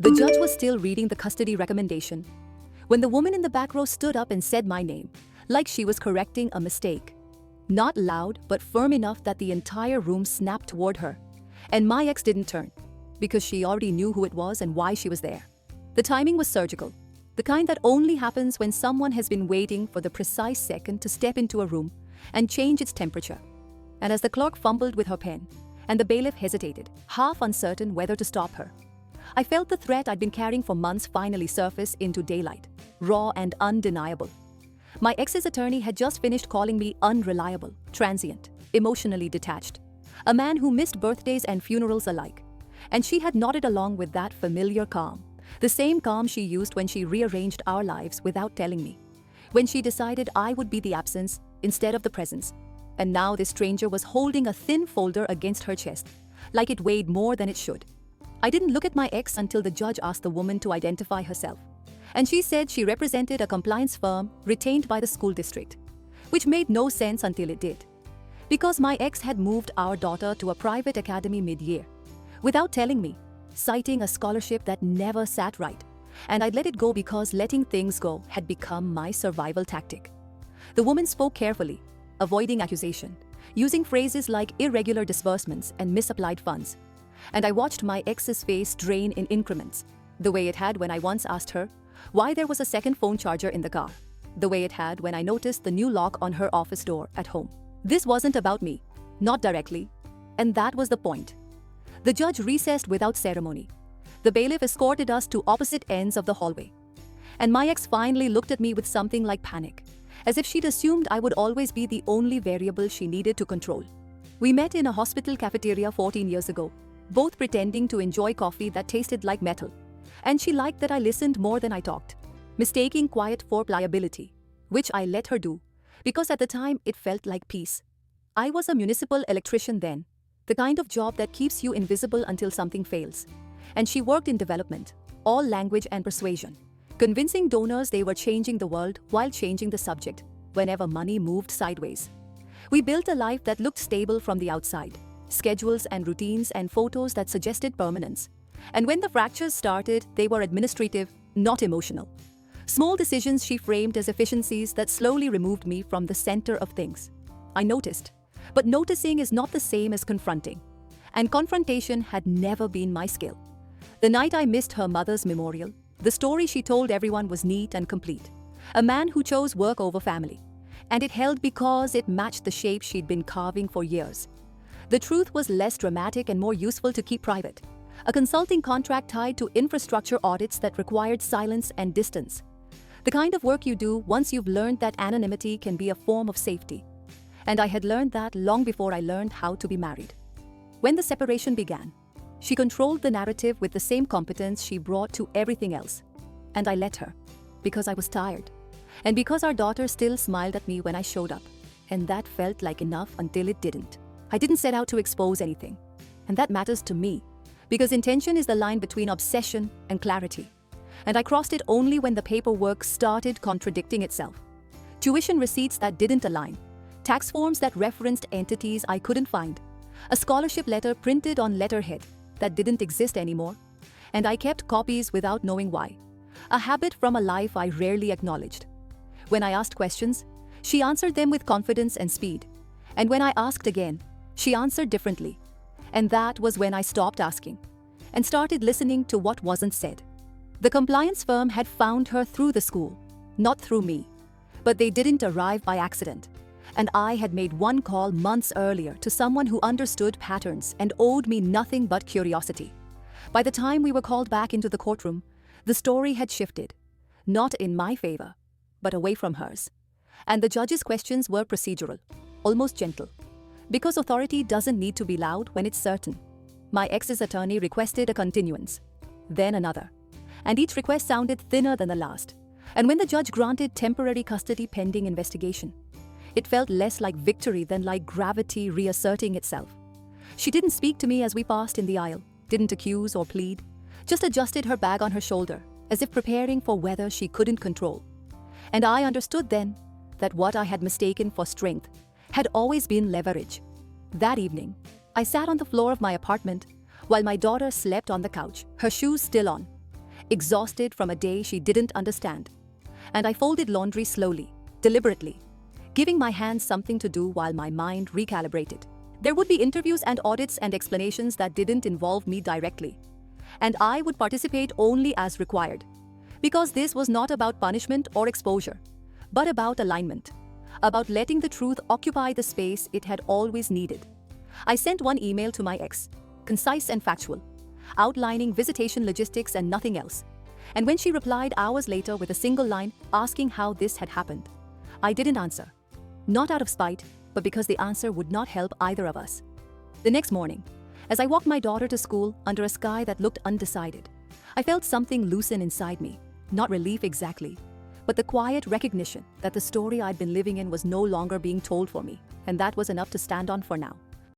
The judge was still reading the custody recommendation when the woman in the back row stood up and said my name, like she was correcting a mistake. Not loud, but firm enough that the entire room snapped toward her. And my ex didn't turn, because she already knew who it was and why she was there. The timing was surgical, the kind that only happens when someone has been waiting for the precise second to step into a room and change its temperature. And as the clerk fumbled with her pen, and the bailiff hesitated, half uncertain whether to stop her, I felt the threat I'd been carrying for months finally surface into daylight, raw and undeniable. My ex's attorney had just finished calling me unreliable, transient, emotionally detached, a man who missed birthdays and funerals alike. And she had nodded along with that familiar calm, the same calm she used when she rearranged our lives without telling me, when she decided I would be the absence instead of the presence. And now this stranger was holding a thin folder against her chest, like it weighed more than it should. I didn't look at my ex until the judge asked the woman to identify herself. And she said she represented a compliance firm retained by the school district, which made no sense until it did. Because my ex had moved our daughter to a private academy mid-year, without telling me, citing a scholarship that never sat right, and I'd let it go because letting things go had become my survival tactic. The woman spoke carefully, avoiding accusation, using phrases like irregular disbursements and misapplied funds. And I watched my ex's face drain in increments, the way it had when I once asked her why there was a second phone charger in the car, the way it had when I noticed the new lock on her office door at home. This wasn't about me, not directly, and that was the point. The judge recessed without ceremony. The bailiff escorted us to opposite ends of the hallway. And my ex finally looked at me with something like panic, as if she'd assumed I would always be the only variable she needed to control. We met in a hospital cafeteria 14 years ago, both pretending to enjoy coffee that tasted like metal. And she liked that I listened more than I talked, mistaking quiet for pliability, which I let her do, because at the time it felt like peace. I was a municipal electrician then, the kind of job that keeps you invisible until something fails. And she worked in development, all language and persuasion, convincing donors they were changing the world while changing the subject whenever money moved sideways. We built a life that looked stable from the outside, schedules and routines and photos that suggested permanence. And when the fractures started, they were administrative, not emotional. Small decisions she framed as efficiencies that slowly removed me from the center of things. I noticed, but noticing is not the same as confronting. And confrontation had never been my skill. The night I missed her mother's memorial, the story she told everyone was neat and complete. A man who chose work over family. And it held because it matched the shape she'd been carving for years. The truth was less dramatic and more useful to keep private. A consulting contract tied to infrastructure audits that required silence and distance. The kind of work you do once you've learned that anonymity can be a form of safety. And I had learned that long before I learned how to be married. When the separation began, she controlled the narrative with the same competence she brought to everything else. And I let her, because I was tired. And because our daughter still smiled at me when I showed up. And that felt like enough until it didn't. I didn't set out to expose anything. And that matters to me, because intention is the line between obsession and clarity. And I crossed it only when the paperwork started contradicting itself. Tuition receipts that didn't align. Tax forms that referenced entities I couldn't find. A scholarship letter printed on letterhead that didn't exist anymore. And I kept copies without knowing why. A habit from a life I rarely acknowledged. When I asked questions, she answered them with confidence and speed. And when I asked again, she answered differently. And that was when I stopped asking and started listening to what wasn't said. The compliance firm had found her through the school, not through me. But they didn't arrive by accident. And I had made one call months earlier to someone who understood patterns and owed me nothing but curiosity. By the time we were called back into the courtroom, the story had shifted, not in my favor, but away from hers. And the judge's questions were procedural, almost gentle. Because authority doesn't need to be loud when it's certain. My ex's attorney requested a continuance, then another. And each request sounded thinner than the last. And when the judge granted temporary custody pending investigation, it felt less like victory than like gravity reasserting itself. She didn't speak to me as we passed in the aisle, didn't accuse or plead, just adjusted her bag on her shoulder, as if preparing for weather she couldn't control. And I understood then that what I had mistaken for strength had always been leverage. That evening, I sat on the floor of my apartment while my daughter slept on the couch, her shoes still on, exhausted from a day she didn't understand. And I folded laundry slowly, deliberately, giving my hands something to do while my mind recalibrated. There would be interviews and audits and explanations that didn't involve me directly. And I would participate only as required. Because this was not about punishment or exposure, but about alignment. About letting the truth occupy the space it had always needed. I sent one email to my ex, concise and factual, outlining visitation logistics and nothing else. And when she replied hours later with a single line asking how this had happened, I didn't answer. Not out of spite, but because the answer would not help either of us. The next morning, as I walked my daughter to school under a sky that looked undecided, I felt something loosen inside me. Not relief exactly, but the quiet recognition that the story I'd been living in was no longer being told for me, and that was enough to stand on for now.